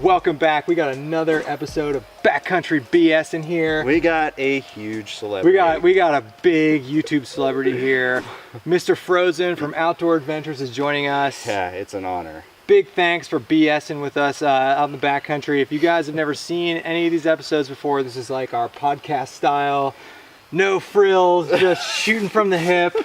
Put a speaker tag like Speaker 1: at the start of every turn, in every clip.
Speaker 1: Welcome back. We got another episode of Backcountry BS in here.
Speaker 2: We got a huge celebrity.
Speaker 1: We got a big YouTube celebrity here. Mr. Frozen from Outdoor Adventures is joining us.
Speaker 2: Yeah, it's an honor.
Speaker 1: Big thanks for BSing with us out in the backcountry. If you guys have never seen any of these episodes before, this is like our podcast style. No frills, just shooting from the hip.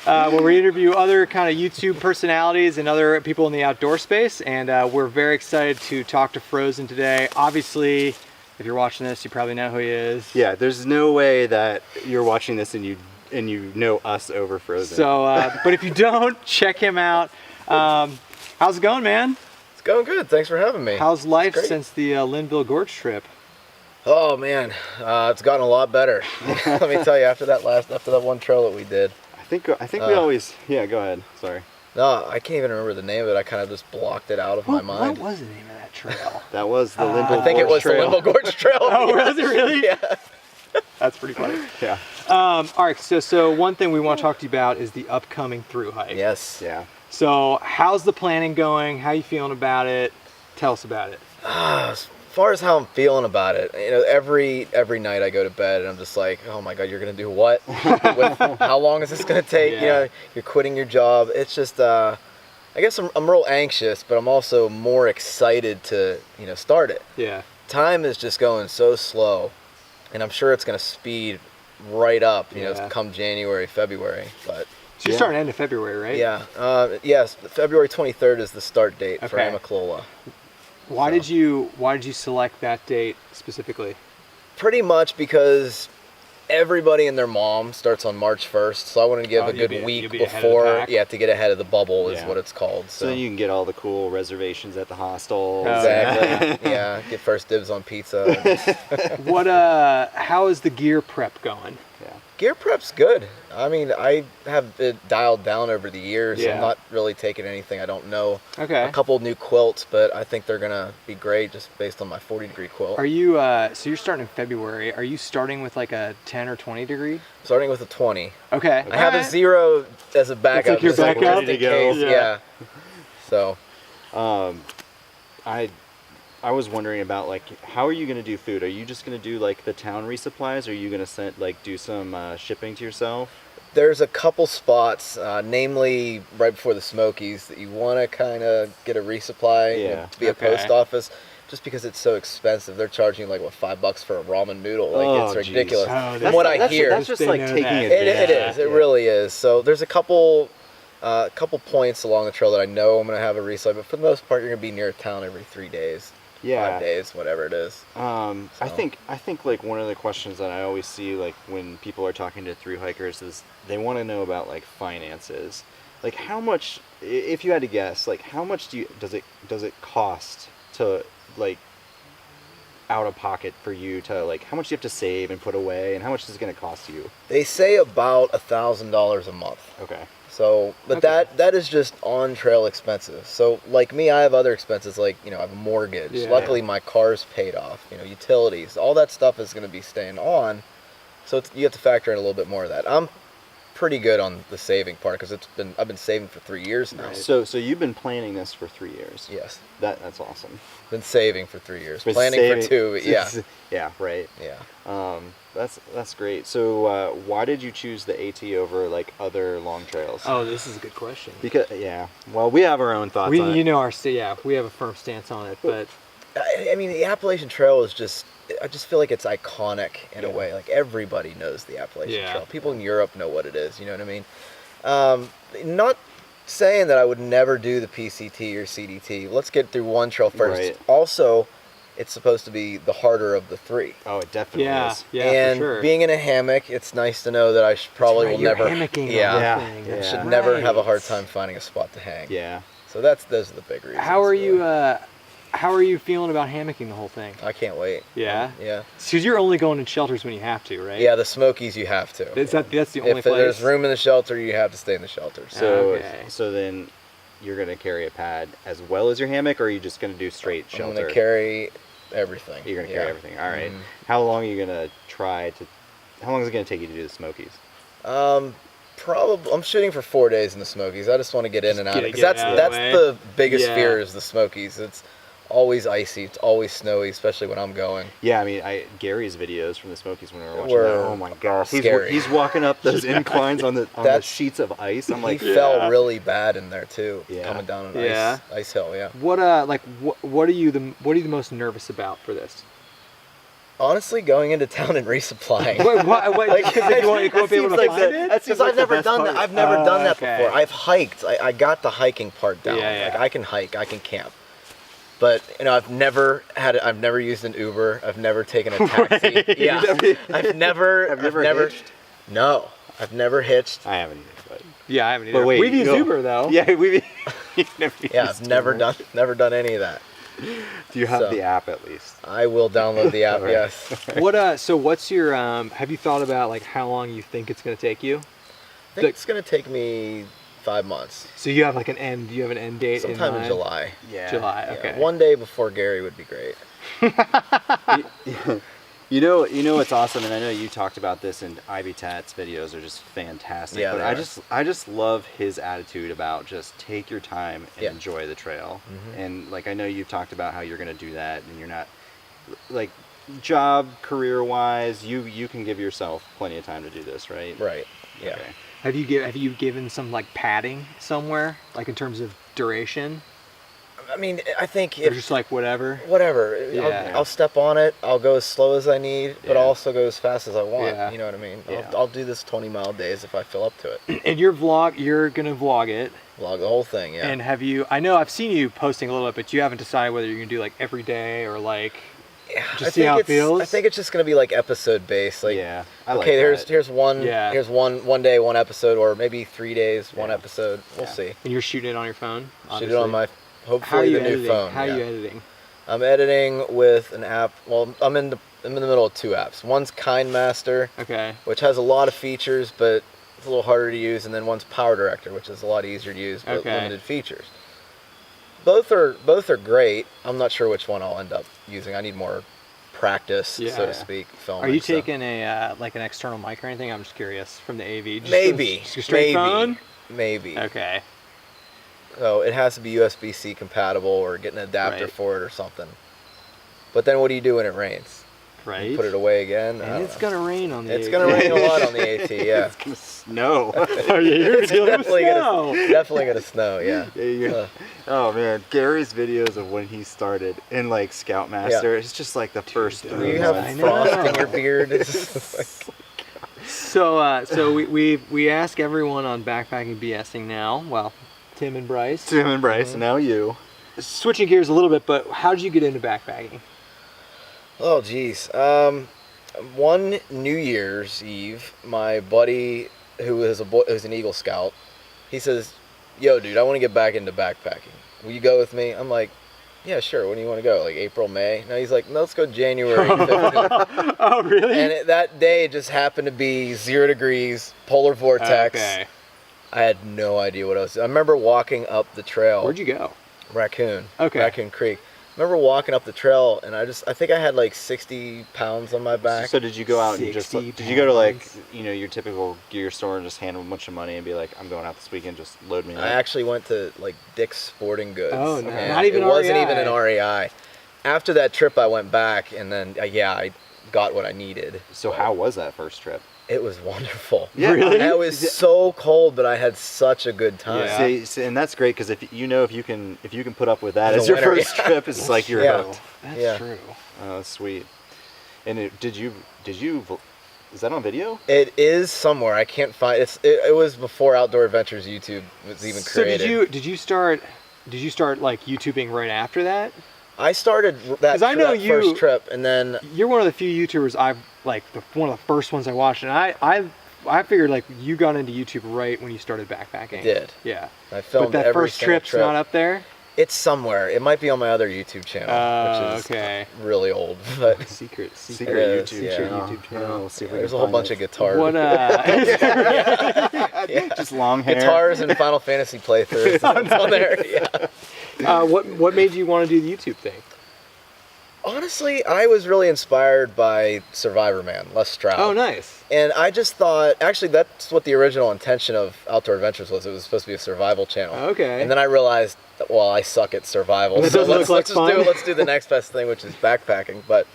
Speaker 1: Where we interview other kind of YouTube personalities and other people in the outdoor space. And we're very excited to talk to Frozen today. Obviously, if you're watching this, you probably know who he is.
Speaker 2: Yeah, there's no way that you're watching this and you know us over Frozen.
Speaker 1: So, but if you don't, check him out. How's it going, man?
Speaker 3: It's going good. Thanks for having me.
Speaker 1: How's life since the Linville Gorge trip?
Speaker 3: Oh man, it's gotten a lot better. Let me tell you, after that one trail that we did.
Speaker 2: I think we always. Yeah, go ahead. Sorry.
Speaker 3: No, I can't even remember the name of it. I kind of just blocked it out of my mind.
Speaker 1: What was the name of that trail?
Speaker 2: That was the Linville Gorge Trail.
Speaker 3: I think it was the Linville Gorge Trail.
Speaker 1: Oh, was it really?
Speaker 3: Yeah.
Speaker 1: That's pretty funny.
Speaker 2: Yeah.
Speaker 1: All right, so one thing we want to talk to you about is the upcoming through hike.
Speaker 3: Yes.
Speaker 2: Yeah.
Speaker 1: So how's the planning going? How you feeling about it? Tell us about it.
Speaker 3: As far as how I'm feeling about it, you know, every night I go to bed and I'm just like, oh my God, you're gonna do what? How long is this gonna take?
Speaker 1: Yeah.
Speaker 3: You know, you're quitting your job. It's just, I guess I'm real anxious, but I'm also more excited to, start it.
Speaker 1: Yeah.
Speaker 3: Time is just going so slow, and I'm sure it's gonna speed right up, come January, February, but.
Speaker 1: So you're starting end of February, right?
Speaker 3: Yeah. Yes. February 23rd is the start date for
Speaker 1: Okay.
Speaker 3: Amicalola.
Speaker 1: Why did you select that date specifically?
Speaker 3: Pretty much because everybody and their mom starts on March 1st, so I wanted to give a good week before. Yeah, to get ahead of the bubble is what it's called.
Speaker 2: So then you can get all the cool reservations at the hostel.
Speaker 3: Exactly. Yeah. Get first dibs on pizza.
Speaker 1: How is the gear prep going?
Speaker 2: Yeah.
Speaker 3: Gear prep's good. I mean, I have it dialed down over the years.
Speaker 1: Yeah.
Speaker 3: I'm not really taking anything I don't know.
Speaker 1: Okay.
Speaker 3: A couple new quilts, but I think they're gonna be great just based on my 40-degree quilt.
Speaker 1: Are you so you're starting in February? Are you starting with like a 10 or 20 degree?
Speaker 3: Starting with a 20.
Speaker 1: Okay.
Speaker 3: I have a 0 as a backup.
Speaker 1: That's like your
Speaker 3: just
Speaker 1: backup?
Speaker 3: just in case. Yeah. So.
Speaker 2: I was wondering about how are you going to do food? Are you just going to do the town resupplies? Or are you going to do some shipping to yourself?
Speaker 3: There's a couple spots, namely right before the Smokies, that you want to kind of get a resupply via post office, just because it's so expensive. They're charging $5 for a ramen noodle. It's ridiculous.
Speaker 1: Oh,
Speaker 3: From what I hear,
Speaker 2: that's just taking advantage.
Speaker 3: It is. It really is. So there's a couple points along the trail that I know I'm going to have a resupply, but for the most part, you're going to be near town every 3 days.
Speaker 2: Yeah.
Speaker 3: 5 days, whatever it is.
Speaker 2: I think one of the questions that I always see when people are talking to thru hikers is they want to know about finances. How much, if you had to guess, how much does it cost to out of pocket for you to how much do you have to save and put away, and how much is it going to cost you?
Speaker 3: They say about $1,000 a month.
Speaker 2: Okay.
Speaker 3: So, but that is just on-trail expenses. So, like me, I have other expenses, I have a mortgage.
Speaker 1: Yeah.
Speaker 3: Luckily, my car's paid off. Utilities, all that stuff is going to be staying on. So you have to factor in a little bit more of that. I'm pretty good on the saving part because I've been saving for 3 years now.
Speaker 2: Right. So you've been planning this for 3 years.
Speaker 3: Yes.
Speaker 2: That's awesome.
Speaker 3: Been saving for 3 years.
Speaker 2: Been
Speaker 3: planning
Speaker 2: saving,
Speaker 3: for 2. Yeah.
Speaker 2: Yeah. Right.
Speaker 3: Yeah.
Speaker 2: That's great. So why did you choose the AT over other long trails?
Speaker 1: Oh, this is a good question.
Speaker 2: Because well, we have our own thoughts on it.
Speaker 1: We have a firm stance on it, but
Speaker 3: I mean, the Appalachian Trail is just, I just feel like it's iconic in a way. Everybody knows the Appalachian Trail. People in Europe know what it is, you know what I mean? Not saying that I would never do the PCT or CDT. Let's get through one trail first.
Speaker 2: Right.
Speaker 3: Also, it's supposed to be the harder of the 3.
Speaker 2: Oh, it definitely is.
Speaker 1: Yeah,
Speaker 3: and
Speaker 1: for sure.
Speaker 3: being in a hammock, it's nice to know that I will never.
Speaker 1: Hammocking
Speaker 3: I should never have a hard time finding a spot to hang.
Speaker 2: Yeah.
Speaker 3: So those are the big reasons.
Speaker 1: How are you feeling about hammocking the whole thing?
Speaker 3: I can't wait.
Speaker 1: Yeah.
Speaker 3: Yeah.
Speaker 1: Because you're only going in shelters when you have to, right?
Speaker 3: Yeah, the Smokies you have to.
Speaker 1: That's the only
Speaker 3: if
Speaker 1: place.
Speaker 3: there's room in the shelter, you have to stay in the shelter.
Speaker 2: So then you're gonna carry a pad as well as your hammock, or are you just gonna do straight shelter?
Speaker 3: I'm gonna carry everything.
Speaker 2: You're gonna carry everything. All right. How long are you gonna How long is it gonna take you to do the Smokies?
Speaker 3: Probably, I'm shooting for 4 days in the Smokies. I just want to get in and out. Because that's
Speaker 1: the
Speaker 3: the biggest fear is the Smokies. It's always icy. It's always snowy, especially when I'm going.
Speaker 2: Yeah, I mean, Gary's videos from the Smokies when we were watching
Speaker 3: Were
Speaker 2: that. Oh my gosh,
Speaker 3: scary.
Speaker 2: he's walking up those inclines on the sheets of ice. I'm like,
Speaker 3: he fell really bad in there too.
Speaker 2: Yeah.
Speaker 3: Coming down an ice hill. Yeah.
Speaker 1: What are you the most nervous about for this?
Speaker 3: Honestly, going into town and resupplying.
Speaker 1: Because you won't be able to find it?
Speaker 3: Because I've never done that. I've never done that
Speaker 1: okay.
Speaker 3: before. I've hiked. I got the hiking part down.
Speaker 1: Yeah, yeah.
Speaker 3: Like I can hike. I can camp. But I've never used an Uber. I've never taken a taxi. Yeah. I've never
Speaker 2: hitched?
Speaker 3: No, I've never hitched.
Speaker 2: I haven't either. But
Speaker 1: Yeah, I haven't either.
Speaker 2: But wait,
Speaker 1: we've used Uber though.
Speaker 2: Yeah, we've never
Speaker 3: Yeah,
Speaker 2: used
Speaker 3: I've never
Speaker 2: Uber.
Speaker 3: done any of that.
Speaker 2: Do you have the app at least?
Speaker 3: I will download the app.
Speaker 2: Right.
Speaker 3: Yes.
Speaker 1: So what's your have you thought about like how long you think it's going to take you?
Speaker 3: I think it's gonna take me 5 months.
Speaker 1: So you have like an end date
Speaker 3: Sometime in
Speaker 1: mind?
Speaker 3: July.
Speaker 2: Yeah.
Speaker 1: July,
Speaker 3: Yeah,
Speaker 1: okay.
Speaker 3: one day before Gary would be great.
Speaker 2: You know what's awesome, and I know you talked about this, and Ivy Tat's videos are just fantastic.
Speaker 3: Yeah,
Speaker 2: but
Speaker 3: they
Speaker 2: I just love his attitude about just take your time and
Speaker 3: Yeah.
Speaker 2: enjoy the trail.
Speaker 3: Mhm.
Speaker 2: And like I know you've talked about how you're going to do that, and you're not like job career wise. You can give yourself plenty of time to do this, right?
Speaker 3: Right. Yeah.
Speaker 2: Okay.
Speaker 1: Have you given some like padding somewhere, like in terms of duration,
Speaker 3: I mean, I think
Speaker 1: or just like whatever?
Speaker 3: whatever.
Speaker 1: Yeah.
Speaker 3: I'll step on it. I'll go as slow as I need, but
Speaker 2: Yeah.
Speaker 3: I'll also go as fast as I want.
Speaker 1: Yeah.
Speaker 3: You know what I mean?
Speaker 2: Yeah.
Speaker 3: I'll do this 20-mile days if I feel up to it.
Speaker 1: And your vlog, you're gonna vlog it.
Speaker 3: Vlog the whole thing. Yeah.
Speaker 1: And have you? I know I've seen you posting a little bit, but you haven't decided whether you're gonna do like every day or like
Speaker 3: Yeah,
Speaker 1: just see how it feels.
Speaker 3: I think it's just gonna be like episode based. Like,
Speaker 2: Yeah. I like
Speaker 3: okay,
Speaker 2: that.
Speaker 3: here's one.
Speaker 1: Yeah.
Speaker 3: Here's one day, one episode, or maybe 3 days, one
Speaker 2: Yeah.
Speaker 3: episode. We'll
Speaker 2: Yeah.
Speaker 3: see.
Speaker 1: and you're shooting it on your phone.
Speaker 3: Shoot it on my
Speaker 1: How are
Speaker 3: hopefully
Speaker 1: you
Speaker 3: the
Speaker 1: editing?
Speaker 3: new phone.
Speaker 1: How are
Speaker 3: yeah.
Speaker 1: you editing?
Speaker 3: I'm editing with an app. Well, I'm in the middle of 2 apps. One's KindMaster,
Speaker 1: Okay.
Speaker 3: which has a lot of features, but it's a little harder to use, and then one's Power Director, which is a lot easier to use, but
Speaker 1: Okay.
Speaker 3: limited features. Both are great. I'm not sure which one I'll end up using. I need more practice, so
Speaker 1: Yeah.
Speaker 3: to speak. Filming,
Speaker 1: Are you
Speaker 3: so.
Speaker 1: taking a like an external mic or anything? I'm just curious from the AV. Just
Speaker 3: Maybe.
Speaker 1: just a straight
Speaker 3: maybe.
Speaker 1: phone.
Speaker 3: Maybe.
Speaker 1: Okay.
Speaker 3: So it has to be USB-C compatible, or get an adapter
Speaker 1: Right.
Speaker 3: for it or something. But then what do you do when it rains?
Speaker 1: Right.
Speaker 3: Put it away again? I
Speaker 1: And
Speaker 3: don't
Speaker 1: it's
Speaker 3: know.
Speaker 1: gonna rain on the.
Speaker 3: It's
Speaker 1: AV.
Speaker 3: gonna rain a lot on the AT, yeah.
Speaker 2: It's gonna snow.
Speaker 1: Oh yeah, you're
Speaker 3: It's
Speaker 1: dealing with
Speaker 3: definitely
Speaker 1: snow.
Speaker 3: Definitely gonna snow, yeah.
Speaker 2: Yeah, you're- oh man, Gary's videos of when he started in like Scoutmaster, it's just like the first
Speaker 1: Dude,
Speaker 2: 3
Speaker 3: You have
Speaker 1: I
Speaker 2: months.
Speaker 3: frost in
Speaker 1: know.
Speaker 3: your beard. It's just like,
Speaker 1: So we ask everyone on Backpacking BSing now. Well, Tim and Bryce.
Speaker 2: Tim and Bryce, and now you.
Speaker 1: Switching gears a little bit, but how did you get into backpacking?
Speaker 3: oh geez. One New Year's Eve, my buddy who's an Eagle Scout, he says, "Yo, dude, I want to get back into backpacking. Will you go with me?" I'm like, "Yeah, sure. When do you want to go? Like April, May?" No, he's like, "No, let's go January 15th."
Speaker 1: Oh really?
Speaker 3: And that day just happened to be 0 degrees, polar vortex.
Speaker 1: Okay.
Speaker 3: I had no idea what I was. I remember walking up the trail.
Speaker 1: Where'd you go?
Speaker 3: Raccoon.
Speaker 1: Okay.
Speaker 3: Raccoon Creek. I remember walking up the trail, and I think I had like 60 pounds on my back.
Speaker 2: So did you go out and just
Speaker 1: 60
Speaker 2: did you go to like
Speaker 1: pounds.
Speaker 2: your typical gear store and just hand them a bunch of money and be like, I'm going out this weekend, just load me up?
Speaker 3: I actually went to like Dick's Sporting Goods.
Speaker 1: Oh, no.
Speaker 3: and
Speaker 1: Not even
Speaker 3: it wasn't
Speaker 1: REI.
Speaker 3: even an REI. After that trip, I went back, and then I got what I needed.
Speaker 2: So how was that first trip?
Speaker 3: It was wonderful.
Speaker 2: Yeah.
Speaker 1: Really?
Speaker 3: It was so cold, but I had such a good time.
Speaker 1: Yeah.
Speaker 2: See, and that's great because if you can put up with that
Speaker 3: In
Speaker 2: as
Speaker 3: the
Speaker 2: your
Speaker 3: winter,
Speaker 2: first
Speaker 3: yeah.
Speaker 2: trip, it's like you're
Speaker 3: Yeah.
Speaker 2: hooked.
Speaker 1: That's
Speaker 3: Yeah.
Speaker 1: true.
Speaker 2: Oh, that's sweet. And did you? Is that on video?
Speaker 3: It is somewhere. I can't find it. It was before Outdoor Adventures YouTube was even
Speaker 1: So
Speaker 3: created.
Speaker 1: did you start like YouTubing right after that?
Speaker 3: I started that,
Speaker 1: 'Cause I know
Speaker 3: that
Speaker 1: you-
Speaker 3: first trip, and then
Speaker 1: You're one of the few YouTubers I've like one of the first ones I watched, and I figured like you got into YouTube right when you started backpacking.
Speaker 3: did.
Speaker 1: Yeah.
Speaker 3: I filmed
Speaker 1: But that
Speaker 3: every
Speaker 1: first
Speaker 3: single
Speaker 1: trip's
Speaker 3: trip.
Speaker 1: not up there.
Speaker 3: It's somewhere. It might be on my other YouTube channel, which is
Speaker 1: Okay.
Speaker 3: really old. But
Speaker 1: Secret
Speaker 3: It is,
Speaker 2: YouTube
Speaker 3: yeah.
Speaker 2: channel.
Speaker 1: YouTube channel.
Speaker 2: We'll see if we
Speaker 3: there's a
Speaker 2: can
Speaker 3: whole
Speaker 2: find
Speaker 3: bunch
Speaker 2: it.
Speaker 3: of guitars.
Speaker 1: What
Speaker 2: Just long hair.
Speaker 3: Guitars and Final Fantasy playthroughs. It's on there. Yeah.
Speaker 1: what made you want to do the YouTube thing?
Speaker 3: Honestly, I was really inspired by Survivor Man, Les Stroud.
Speaker 1: Oh, nice.
Speaker 3: And I just thought, actually, that's what the original intention of Outdoor Adventures was. It was supposed to be a survival channel.
Speaker 1: Okay.
Speaker 3: And then I realized, well, I suck at survival.
Speaker 1: That
Speaker 3: So
Speaker 1: doesn't
Speaker 3: let's,
Speaker 1: look like fun.
Speaker 3: let's do the next best thing, which is backpacking. But,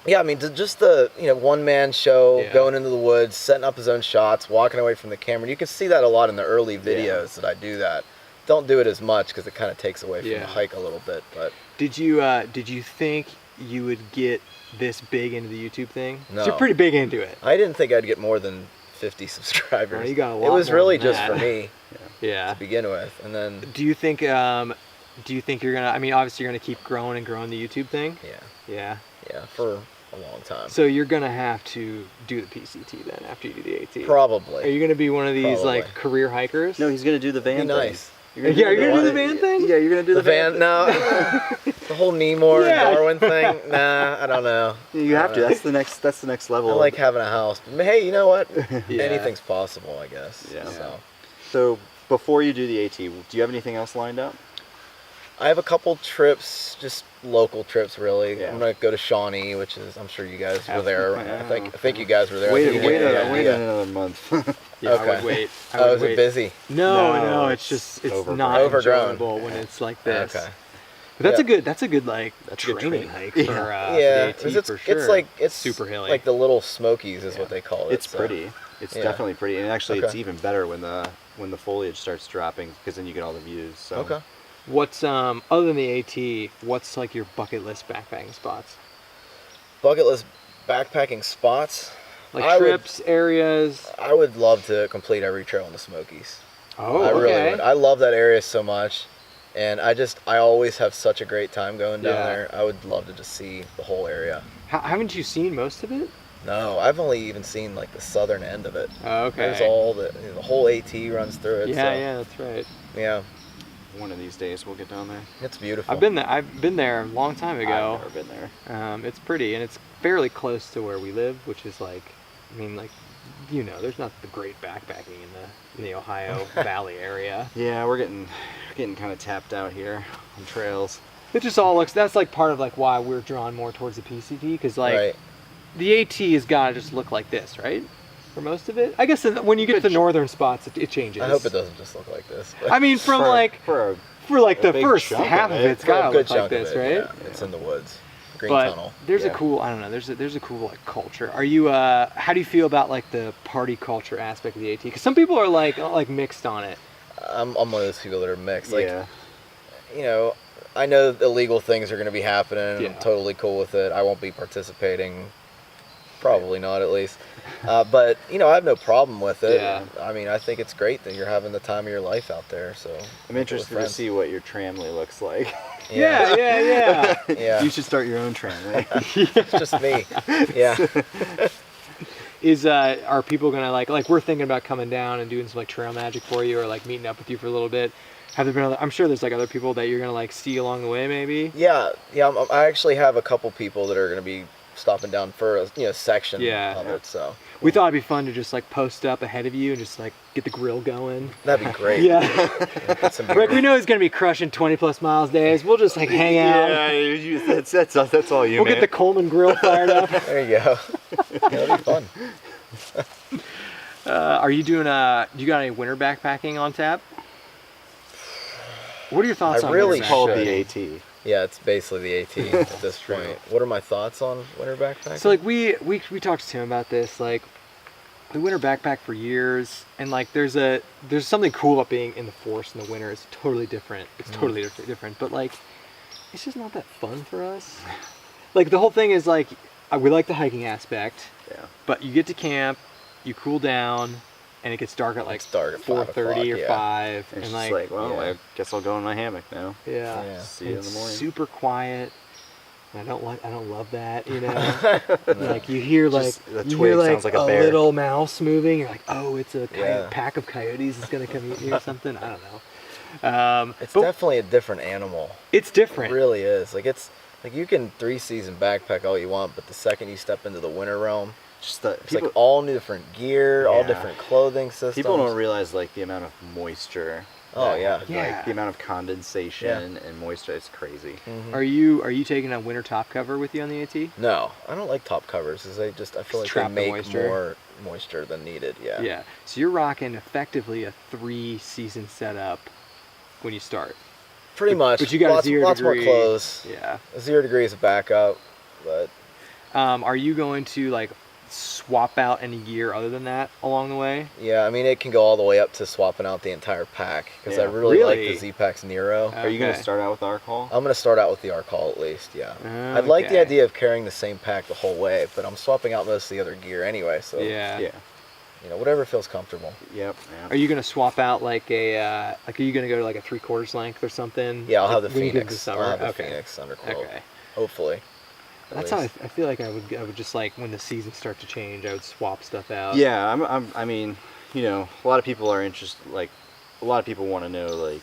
Speaker 3: yeah, I mean, just the one-man show,
Speaker 1: Yeah.
Speaker 3: going into the woods, setting up his own shots, walking away from the camera. You can see that a lot in the early videos that I do that. Don't do it as much because it kind of takes away from
Speaker 1: Yeah.
Speaker 3: the hike a little bit. But
Speaker 1: Did you think you would get this big into the YouTube thing? 'Cause
Speaker 3: No.
Speaker 1: You're pretty big into it.
Speaker 3: I didn't think I'd get more than 50 subscribers.
Speaker 1: Oh, you got a
Speaker 3: It
Speaker 1: lot
Speaker 3: was
Speaker 1: more
Speaker 3: really
Speaker 1: than
Speaker 3: just
Speaker 1: that.
Speaker 3: for me
Speaker 1: Yeah.
Speaker 3: to begin with, and then
Speaker 1: Do you think you're gonna? I mean, obviously you're gonna keep growing and growing the YouTube thing.
Speaker 3: yeah,
Speaker 1: Yeah.
Speaker 3: for a long time.
Speaker 1: So you're gonna have to do the PCT then after you do the AT. Are
Speaker 3: Probably.
Speaker 1: you gonna be one of these
Speaker 3: Probably.
Speaker 1: like career hikers?
Speaker 2: No, he's gonna do the
Speaker 3: Be
Speaker 2: van
Speaker 3: nice.
Speaker 2: thing.
Speaker 1: Yeah, you're gonna do the van thing.
Speaker 2: Yeah, you're gonna do
Speaker 3: The van? No. The whole Nemore
Speaker 1: Yeah.
Speaker 3: and Darwin thing? Nah, I don't know.
Speaker 2: You have to. That's the next level.
Speaker 3: I like having a house, but hey, you know what?
Speaker 1: Yeah.
Speaker 3: Anything's possible, I guess.
Speaker 2: Yeah.
Speaker 3: So
Speaker 2: before you do the AT, do you have anything else lined up?
Speaker 3: I have a couple trips, just local trips, really.
Speaker 2: Yeah.
Speaker 3: I'm gonna go to Shawnee, which is I'm sure you guys were
Speaker 1: Have-
Speaker 3: there.
Speaker 2: yeah.
Speaker 3: I think you guys were there. I
Speaker 2: Wait,
Speaker 3: think you
Speaker 2: wait,
Speaker 3: get the
Speaker 2: wait
Speaker 3: idea.
Speaker 2: another month.
Speaker 1: Yeah, I
Speaker 3: Okay.
Speaker 1: would wait. I
Speaker 3: Oh,
Speaker 1: would
Speaker 3: is it
Speaker 1: wait.
Speaker 3: busy?
Speaker 1: No,
Speaker 2: No,
Speaker 1: no,
Speaker 2: it's
Speaker 1: it's
Speaker 2: overgrown.
Speaker 1: not
Speaker 3: Overgrown.
Speaker 1: enjoyable when it's like this.
Speaker 3: Okay.
Speaker 1: But that's
Speaker 3: Yeah.
Speaker 1: a good like
Speaker 2: That's a good
Speaker 1: training
Speaker 2: training.
Speaker 1: hike for
Speaker 3: Yeah,
Speaker 1: the AT
Speaker 3: 'cause
Speaker 1: for sure.
Speaker 3: it's
Speaker 1: super hilly.
Speaker 3: like the Little Smokies is
Speaker 1: Yeah.
Speaker 3: what they call it.
Speaker 2: It's
Speaker 3: so.
Speaker 2: pretty. It's
Speaker 3: Yeah.
Speaker 2: definitely pretty, and actually, it's
Speaker 3: Okay.
Speaker 2: even better when the foliage starts dropping because then you get all the views. So.
Speaker 3: Okay.
Speaker 1: What's other than the AT, what's like your bucket list backpacking spots?
Speaker 3: Bucket list backpacking spots.
Speaker 1: Like
Speaker 3: I would-
Speaker 1: trips, areas.
Speaker 3: I would love to complete every trail in the Smokies.
Speaker 1: Oh,
Speaker 3: I really
Speaker 1: okay.
Speaker 3: would. I love that area so much, and I always have such a great time going down
Speaker 1: Yeah.
Speaker 3: there. I would love to just see the whole area.
Speaker 1: Haven't you seen most of it?
Speaker 3: No, I've only even seen like the southern end of it.
Speaker 1: Oh, okay.
Speaker 3: There's all the whole AT runs through it.
Speaker 1: Yeah,
Speaker 3: so,
Speaker 1: yeah, that's right.
Speaker 3: yeah.
Speaker 2: One of these days we'll get down there.
Speaker 3: It's beautiful.
Speaker 1: I've been there a long time ago.
Speaker 2: I've never been there.
Speaker 1: It's pretty, and it's fairly close to where we live, which is like, I mean, like, there's not the great backpacking in the Ohio Valley area.
Speaker 2: Yeah, we're getting kind of tapped out here on trails.
Speaker 1: It just all looks. That's like part of like why we're drawn more towards the PCT, because like
Speaker 3: Right.
Speaker 1: the AT has got to just look like this, right? For most of it, I guess when you get to the northern spots, it changes.
Speaker 3: I hope it doesn't just look like this. But
Speaker 1: I mean, from
Speaker 2: for
Speaker 1: like
Speaker 2: a
Speaker 1: the
Speaker 2: big
Speaker 1: first
Speaker 2: chunk
Speaker 1: half
Speaker 2: of
Speaker 1: of
Speaker 2: it,
Speaker 1: it's
Speaker 3: for
Speaker 1: got
Speaker 3: a
Speaker 1: to
Speaker 3: good
Speaker 1: look like
Speaker 3: chunk
Speaker 1: this,
Speaker 3: of it,
Speaker 1: right?
Speaker 3: yeah. It's in the woods. Green
Speaker 1: But
Speaker 3: tunnel.
Speaker 1: there's a
Speaker 3: Yeah.
Speaker 1: cool, I don't know, there's a cool like culture. Are you how do you feel about like the party culture aspect of the AT? Because some people are like mixed on it.
Speaker 3: I'm one of those people that are mixed. Like,
Speaker 2: yeah.
Speaker 3: you know, I know illegal things are going to be happening, and
Speaker 1: Yeah.
Speaker 3: I'm totally cool with it. I won't be participating. Probably not, at least. But, I have no problem with it.
Speaker 1: Yeah.
Speaker 3: I mean, I think it's great that you're having the time of your life out there. So
Speaker 2: I'm
Speaker 3: make it with
Speaker 2: interested to
Speaker 3: friends.
Speaker 2: see what your tramley looks like.
Speaker 1: Yeah, yeah.
Speaker 3: Yeah.
Speaker 2: You should start your own tramley.
Speaker 3: It's just me. Yeah.
Speaker 1: Are people gonna like we're thinking about coming down and doing some like trail magic for you, or like meeting up with you for a little bit? Have there been I'm sure there's like other people that you're gonna like see along the way, maybe?
Speaker 3: Yeah. I actually have a couple people that are going to be stopping down for a section
Speaker 1: Yeah.
Speaker 3: of it. So
Speaker 1: We thought it'd be fun to just like post up ahead of you and just like get the grill going.
Speaker 3: that'd be great.
Speaker 1: Yeah.
Speaker 3: Put some
Speaker 1: Like we know he's gonna be crushing 20+ miles days. We'll just like hang out.
Speaker 2: Yeah, that's all you.
Speaker 1: We'll get the Coleman grill fired up.
Speaker 3: There you go. Yeah, that'd be fun.
Speaker 1: Are you doing you got any winter backpacking on tap? What are your thoughts
Speaker 3: I
Speaker 1: on
Speaker 3: really
Speaker 1: winter
Speaker 2: called
Speaker 1: backpacking?
Speaker 2: the AT.
Speaker 3: Yeah, it's basically the AT at this point. What are my thoughts on winter backpacking?
Speaker 1: So like we talked to Tim about this, like we winter backpack for years, and like there's something cool about being in the forest in the winter. It's totally different. It's totally different, but like it's just not that fun for us. Like the whole thing is like we like the hiking aspect,
Speaker 2: Yeah.
Speaker 1: but you get to camp, you cool down, and it gets dark at like
Speaker 3: It's dark at
Speaker 1: 4:30 or
Speaker 3: 5:00, yeah.
Speaker 1: 5,
Speaker 2: It's
Speaker 1: and
Speaker 2: just
Speaker 1: like,
Speaker 2: like, well,
Speaker 3: yeah.
Speaker 2: I guess I'll go in my hammock now.
Speaker 1: yeah.
Speaker 3: Yeah.
Speaker 2: See you in the
Speaker 1: It's
Speaker 2: morning.
Speaker 1: super quiet. And I don't love that, Like you hear like
Speaker 2: Just the
Speaker 1: you
Speaker 2: twig
Speaker 1: hear like
Speaker 2: sounds like a bear.
Speaker 1: little mouse moving. You're like, oh, it's a
Speaker 3: Yeah.
Speaker 1: pack of coyotes is gonna come eat me or something. I don't know.
Speaker 3: It's
Speaker 1: But
Speaker 3: definitely a different animal.
Speaker 1: it's
Speaker 3: It
Speaker 1: different.
Speaker 3: really is. Like you can 3-season backpack all you want, but the second you step into the winter realm,
Speaker 2: Just the
Speaker 3: it's like all new different gear, all
Speaker 2: Yeah.
Speaker 3: different clothing systems.
Speaker 2: people don't realize like the amount of moisture
Speaker 3: Oh, yeah.
Speaker 1: Yeah.
Speaker 2: Like the amount of condensation and moisture is crazy.
Speaker 3: Mhm.
Speaker 1: Are you taking a winter top cover with you on the AT?
Speaker 3: No, I don't like top covers because I feel like they
Speaker 1: Trap the
Speaker 3: make
Speaker 1: moisture.
Speaker 3: more moisture than needed. Yeah.
Speaker 1: Yeah. So you're rocking effectively a 3-season setup when you start.
Speaker 3: Pretty much.
Speaker 1: But you got
Speaker 3: lots,
Speaker 1: a 0
Speaker 3: lots more
Speaker 1: degree.
Speaker 3: clothes.
Speaker 1: Yeah.
Speaker 3: 0 degrees of backup, but
Speaker 1: Are you going to like swap out any gear other than that along the way?
Speaker 3: yeah, I mean it can go all the way up to swapping out the entire pack because I
Speaker 2: Yeah.
Speaker 3: really like
Speaker 1: Really?
Speaker 3: the Z-Pax Nero.
Speaker 2: Are you going
Speaker 1: Okay.
Speaker 2: to start out with Arcol?
Speaker 3: I'm gonna start out with the Arcol at least. Yeah. I'd like the
Speaker 1: Okay.
Speaker 3: idea of carrying the same pack the whole way, but I'm swapping out most of the other gear anyway. So
Speaker 1: Yeah.
Speaker 2: Yeah.
Speaker 3: whatever feels comfortable.
Speaker 2: Yep.
Speaker 1: Are you gonna swap out like are you gonna go to like a 3/4 length or something?
Speaker 3: Yeah, I'll
Speaker 1: Like,
Speaker 3: have the
Speaker 1: when you get into
Speaker 3: Phoenix.
Speaker 1: summer?
Speaker 3: I'll have the
Speaker 1: Okay.
Speaker 3: Phoenix underquilt.
Speaker 1: Okay.
Speaker 3: Hopefully. at
Speaker 1: That's how I
Speaker 3: least.
Speaker 1: feel like I would just like when the seasons start to change, I would swap stuff out.
Speaker 2: Yeah, I mean, a lot of people are interested. Like, a lot of people want to know, like,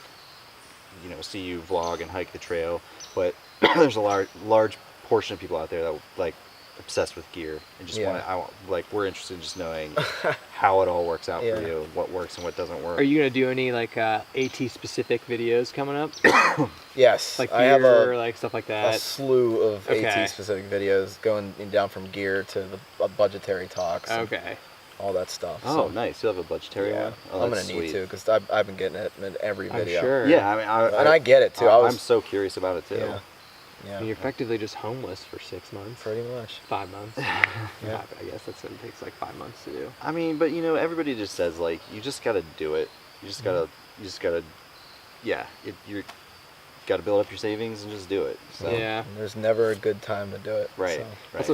Speaker 2: see you vlog and hike the trail, but there's a large portion of people out there that like obsessed with gear and just
Speaker 3: Yeah.
Speaker 2: we're interested in just knowing how it all works out
Speaker 3: Yeah.
Speaker 2: for you, what works and what doesn't work.
Speaker 1: Are you gonna do any like AT specific videos coming up?
Speaker 3: Yes,
Speaker 1: Like
Speaker 3: I have
Speaker 1: gear, like stuff like
Speaker 3: a
Speaker 1: that.
Speaker 3: slew of
Speaker 1: Okay.
Speaker 3: AT specific videos going down from gear to the budgetary talks. and
Speaker 1: Okay.
Speaker 3: all that stuff.
Speaker 2: Oh,
Speaker 3: so,
Speaker 2: nice! You have a budgetary
Speaker 3: yeah,
Speaker 2: one. Oh,
Speaker 3: I'm gonna
Speaker 2: that's
Speaker 3: need
Speaker 2: sweet.
Speaker 3: to because I've been getting it in every
Speaker 1: I'm
Speaker 3: video.
Speaker 1: sure.
Speaker 2: Yeah, I mean,
Speaker 3: And I get it too.
Speaker 2: I'm so curious about it too.
Speaker 3: Yeah.
Speaker 1: And you're effectively just homeless for 6 months,
Speaker 3: Pretty much.
Speaker 1: 5 months.
Speaker 3: Yeah.
Speaker 1: I guess that's what it takes, like 5 months to do.
Speaker 2: I mean, but everybody just says like you just gotta do it. You just gotta, you gotta build up your savings and just do it. So,
Speaker 1: Yeah.
Speaker 3: And there's never a good time to do it.
Speaker 2: Right.
Speaker 3: so.
Speaker 1: That's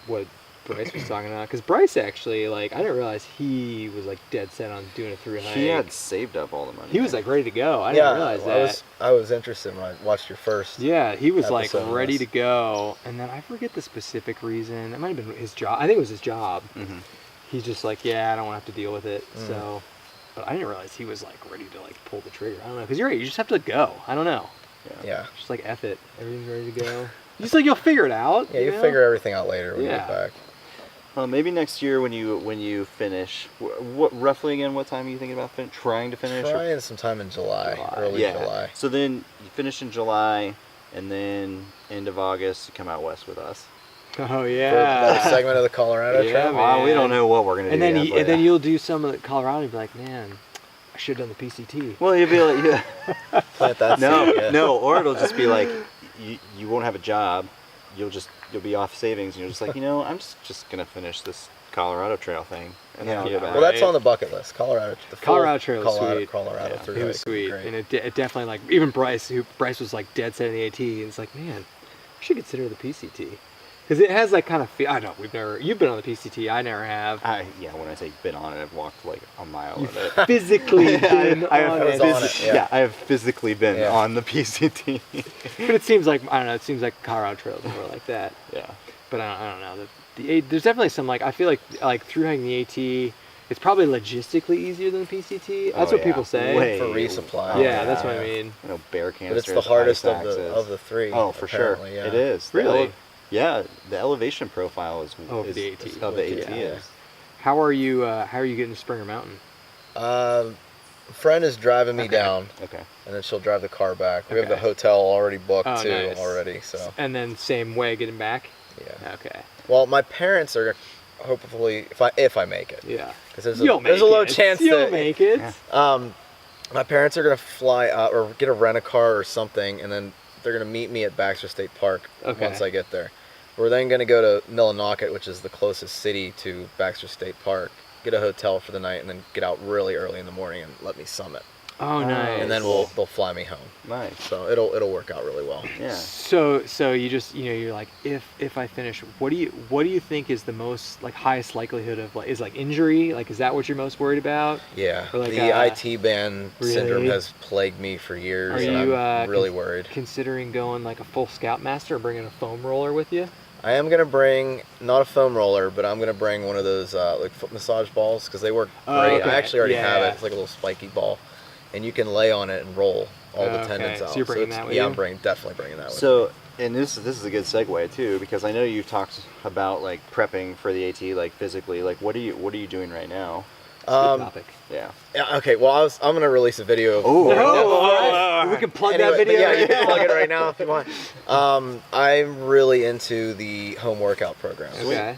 Speaker 1: what Bryce was talking about. Because Bryce actually, like, I didn't realize he was like dead set on doing a through hike.
Speaker 2: He had saved up all the money.
Speaker 1: He was like ready to go. I
Speaker 3: Yeah,
Speaker 1: didn't realize that.
Speaker 3: I was interested when I watched your first.
Speaker 1: Yeah, he was like
Speaker 3: episode of
Speaker 1: ready
Speaker 3: this.
Speaker 1: to go, and then I forget the specific reason. It might have been his job. I think it was his job.
Speaker 2: Mhm.
Speaker 1: He's just like, yeah, I don't want to have to deal with it.
Speaker 3: Mm.
Speaker 1: So, but I didn't realize he was like ready to like pull the trigger. I don't know, because you're right. You just have to go. I don't know.
Speaker 3: Yeah.
Speaker 1: Just like F it. Everything's ready to go. Just like you'll figure it out.
Speaker 3: Yeah, you
Speaker 1: know?
Speaker 3: figure everything out later when you
Speaker 1: Yeah.
Speaker 3: get back.
Speaker 2: Well, maybe next year when you finish, what roughly again? What time are you thinking about trying to finish? or-
Speaker 3: Trying sometime in July, early
Speaker 2: yeah.
Speaker 3: July.
Speaker 2: So then you finish in July, and then end of August you come out west with us.
Speaker 1: Oh
Speaker 3: For
Speaker 1: yeah.
Speaker 3: another segment of the Colorado
Speaker 1: Yeah,
Speaker 3: Trail.
Speaker 1: man.
Speaker 2: Well, we don't know what we're gonna
Speaker 1: And
Speaker 2: do.
Speaker 1: then
Speaker 2: yet, but-
Speaker 1: and then you'll do some of the Colorado and be like, man, I should have done the PCT.
Speaker 2: Well, you'll be like, yeah.
Speaker 3: Plant that
Speaker 2: no,
Speaker 3: seed, yeah.
Speaker 2: no, or it'll just be like, you won't have a job, you'll be off savings, and you're just like, I'm just gonna finish this Colorado Trail thing, and then I'll
Speaker 1: Yeah.
Speaker 2: go back.
Speaker 3: Well, that's on the bucket list. Colorado. The full
Speaker 1: Colorado Trail was
Speaker 3: Colorado,
Speaker 1: sweet.
Speaker 3: Colorado
Speaker 2: Yeah,
Speaker 3: through
Speaker 1: It was
Speaker 3: hike would be
Speaker 1: sweet,
Speaker 3: great.
Speaker 1: and it definitely like even Bryce was like dead set in the AT. And it's like, man, I should consider the PCT because it has like kind of I know you've been on the PCT. I never have.
Speaker 2: When I say been on it, I've walked like a mile of it.
Speaker 1: Physically been
Speaker 2: I
Speaker 1: on
Speaker 2: have
Speaker 1: it.
Speaker 3: on it, yeah.
Speaker 2: I have physically been
Speaker 3: Yeah.
Speaker 2: on the PCT.
Speaker 1: But it seems like I don't know. It seems like Colorado Trail is more like that.
Speaker 2: Yeah.
Speaker 1: But I don't know. There's definitely some like I feel like through hiking the AT, it's probably logistically easier than the PCT. That's
Speaker 2: Oh,
Speaker 1: what
Speaker 2: yeah.
Speaker 1: people say.
Speaker 2: Way.
Speaker 3: For resupply.
Speaker 2: Oh,
Speaker 1: Yeah, that's what I mean.
Speaker 2: Bear
Speaker 3: But
Speaker 2: canisters.
Speaker 3: it's the hardest
Speaker 2: ice
Speaker 3: of the three.
Speaker 2: Oh, for sure.
Speaker 3: apparently, yeah.
Speaker 2: It is. The
Speaker 1: Really?
Speaker 2: Yeah, the elevation profile is
Speaker 1: Of
Speaker 2: is-
Speaker 1: the AT.
Speaker 2: Of the AT
Speaker 3: Yeah.
Speaker 2: is.
Speaker 1: How are you getting to Springer Mountain?
Speaker 3: A friend is driving me
Speaker 1: Okay.
Speaker 3: down,
Speaker 2: Okay.
Speaker 3: and then she'll drive the car back. We have the
Speaker 1: Okay.
Speaker 3: hotel already booked
Speaker 1: Oh,
Speaker 3: too
Speaker 1: nice.
Speaker 3: already. So
Speaker 1: And then same way getting back.
Speaker 3: yeah.
Speaker 1: Okay.
Speaker 3: Well, my parents are hopefully if I make it,
Speaker 1: Yeah.
Speaker 3: because there's
Speaker 1: You'll
Speaker 3: there's a
Speaker 1: make
Speaker 3: low
Speaker 1: it.
Speaker 3: chance
Speaker 1: You'll
Speaker 3: that
Speaker 1: make it.
Speaker 2: Yeah.
Speaker 3: My parents are gonna fly out or get a rent-a-car or something, and then they're gonna meet me at Baxter State Park
Speaker 1: Okay.
Speaker 3: once I get there. We're then gonna go to Millinocket, which is the closest city to Baxter State Park, get a hotel for the night, and then get out really early in the morning and let me summit.
Speaker 1: Oh, nice.
Speaker 3: And then they'll fly me home.
Speaker 2: Nice.
Speaker 3: So it'll work out really well.
Speaker 2: Yeah.
Speaker 1: So you just you're like if I finish, what do you think is the most like highest likelihood of like is like injury? Like is that what you're most worried about?
Speaker 3: Yeah,
Speaker 1: Or like,
Speaker 3: the IT band syndrome
Speaker 1: really?
Speaker 3: has plagued me for years,
Speaker 1: Are
Speaker 3: and
Speaker 1: you
Speaker 3: I'm really worried.
Speaker 1: considering going like a full Scoutmaster or bringing a foam roller with you?
Speaker 3: I am gonna bring not a foam roller, but I'm gonna bring one of those like foot massage balls because they work
Speaker 1: Oh,
Speaker 3: great.
Speaker 1: okay.
Speaker 3: I actually already have
Speaker 1: Yeah.
Speaker 3: it. It's like a little spiky ball, and you can lay on it and roll all the
Speaker 1: Okay,
Speaker 3: tendons
Speaker 1: so
Speaker 3: out.
Speaker 1: you're bringing
Speaker 3: it's-
Speaker 1: that with
Speaker 3: yeah,
Speaker 1: you?
Speaker 3: I'm definitely bringing that with me.
Speaker 2: So, and this is a good segue too, because I know you've talked about like prepping for the AT, like physically. Like, what are you doing right now?
Speaker 1: Good topic.
Speaker 2: Yeah.
Speaker 3: Yeah, okay, well, I'm going to release a video of...
Speaker 2: Oh,
Speaker 1: all right. We can plug that video.
Speaker 3: Yeah, you can plug it right now if you want. I'm really into the home workout programs.
Speaker 1: Okay.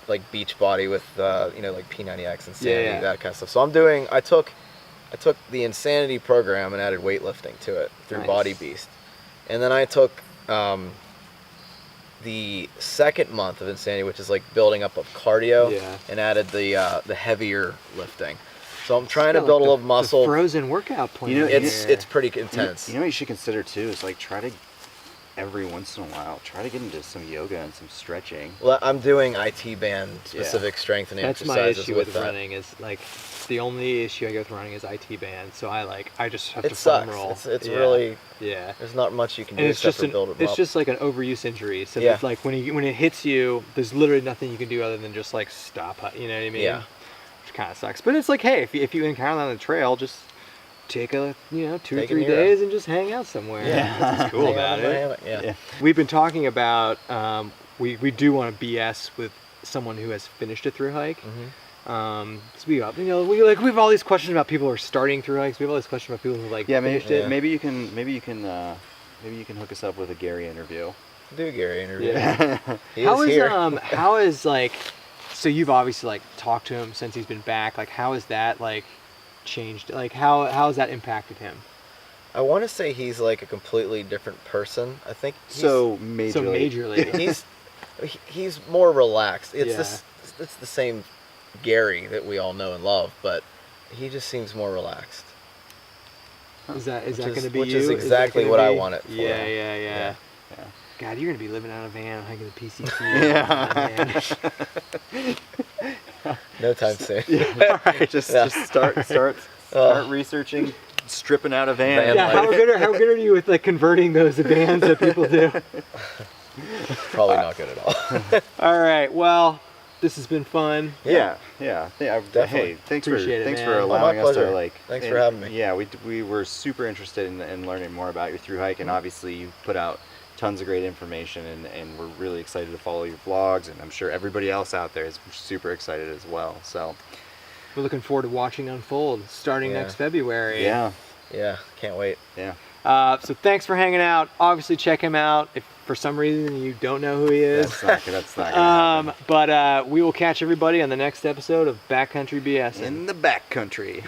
Speaker 3: Like Beachbody with, like P90X, Insanity,
Speaker 1: Yeah.
Speaker 3: that kind of stuff. So I took the Insanity program and added weightlifting to it through
Speaker 1: Nice.
Speaker 3: Body Beast. And then I took the second month of Insanity, which is like building up of cardio,
Speaker 1: Yeah.
Speaker 3: and added the heavier lifting. So I'm trying to
Speaker 1: Got,
Speaker 3: build
Speaker 1: like,
Speaker 3: a little muscle.
Speaker 1: The frozen workout plan.
Speaker 2: You know,
Speaker 3: It's pretty intense.
Speaker 2: You know what you should consider too is like try to every once in a while try to get into some yoga and some stretching.
Speaker 3: Well, I'm doing IT band specific strengthening
Speaker 1: That's my
Speaker 3: exercises
Speaker 1: issue
Speaker 3: with
Speaker 1: with
Speaker 3: that.
Speaker 1: running. Is like the only issue I get with running is IT band. So I just have
Speaker 3: It
Speaker 1: to
Speaker 3: sucks.
Speaker 1: foam roll.
Speaker 3: It's
Speaker 1: Yeah.
Speaker 3: really
Speaker 1: Yeah.
Speaker 3: there's not much you can do
Speaker 1: And it's
Speaker 3: except
Speaker 1: just
Speaker 3: for build it
Speaker 1: it's
Speaker 3: up.
Speaker 1: just like an overuse injury. So
Speaker 3: Yeah.
Speaker 1: it's like when it hits you, there's literally nothing you can do other than just like stop. You know what I mean?
Speaker 3: Yeah.
Speaker 1: Which kind of sucks. But it's like, hey, if you encounter that on the trail, just take 2 or
Speaker 3: Take it
Speaker 1: 3
Speaker 3: here.
Speaker 1: days and just hang out somewhere.
Speaker 3: Yeah.
Speaker 1: That's what's cool
Speaker 3: Hang
Speaker 1: about
Speaker 3: out in the
Speaker 1: it.
Speaker 3: hammock, Yeah.
Speaker 1: We've been talking about we do want to BS with someone who has finished a thru hike.
Speaker 3: Mm-hmm.
Speaker 1: So we have all these questions about people who are starting through hikes. We have all these questions about people who finished it.
Speaker 2: Maybe you can hook us up with a Gary interview.
Speaker 3: Do a Gary interview.
Speaker 2: Yeah.
Speaker 3: He
Speaker 1: How
Speaker 3: is
Speaker 1: is
Speaker 3: here.
Speaker 1: how is like, so you've obviously like talked to him since he's been back. Like how has that like changed? Like how has that impacted him?
Speaker 3: I want to say he's like a completely different person. I think
Speaker 2: So majorly.
Speaker 3: he's more relaxed. It's
Speaker 1: Yeah.
Speaker 3: it's the same Gary that we all know and love, but he just seems more relaxed.
Speaker 1: Is that
Speaker 3: Which
Speaker 1: going
Speaker 3: is-
Speaker 1: to be
Speaker 3: which
Speaker 1: you?
Speaker 3: is
Speaker 1: that
Speaker 3: exactly
Speaker 1: gonna
Speaker 3: what I
Speaker 1: be-
Speaker 3: want it for.
Speaker 1: Yeah.
Speaker 3: Yeah.
Speaker 1: God, you're gonna be living out of a van, hiking the PCT.
Speaker 2: Yeah.
Speaker 3: No time soon.
Speaker 2: Just
Speaker 3: Yeah.
Speaker 2: start researching stripping out a van.
Speaker 3: Van
Speaker 1: Yeah,
Speaker 3: life.
Speaker 1: how good are you with like converting those vans that people do?
Speaker 3: Probably not good at all.
Speaker 1: All right, well, this has been fun.
Speaker 2: Yeah.
Speaker 3: Definitely.
Speaker 2: Hey, thanks
Speaker 1: Appreciate it,
Speaker 2: for
Speaker 1: man.
Speaker 2: allowing
Speaker 3: my
Speaker 2: us to
Speaker 3: pleasure.
Speaker 2: like.
Speaker 3: Thanks for
Speaker 2: and,
Speaker 3: having me.
Speaker 2: Yeah, we were super interested in learning more about your thru hike, and obviously you put out tons of great information, and we're really excited to follow your vlogs, and I'm sure everybody else out there is super excited as well. So
Speaker 1: We're looking forward to watching unfold starting
Speaker 3: Yeah.
Speaker 1: next February.
Speaker 2: yeah,
Speaker 3: Can't wait.
Speaker 2: yeah.
Speaker 1: So thanks for hanging out. Obviously, check him out. If for some reason you don't know who he is.
Speaker 2: That's not gonna happen.
Speaker 1: But we will catch everybody on the next episode of Backcountry BS.
Speaker 2: In the backcountry.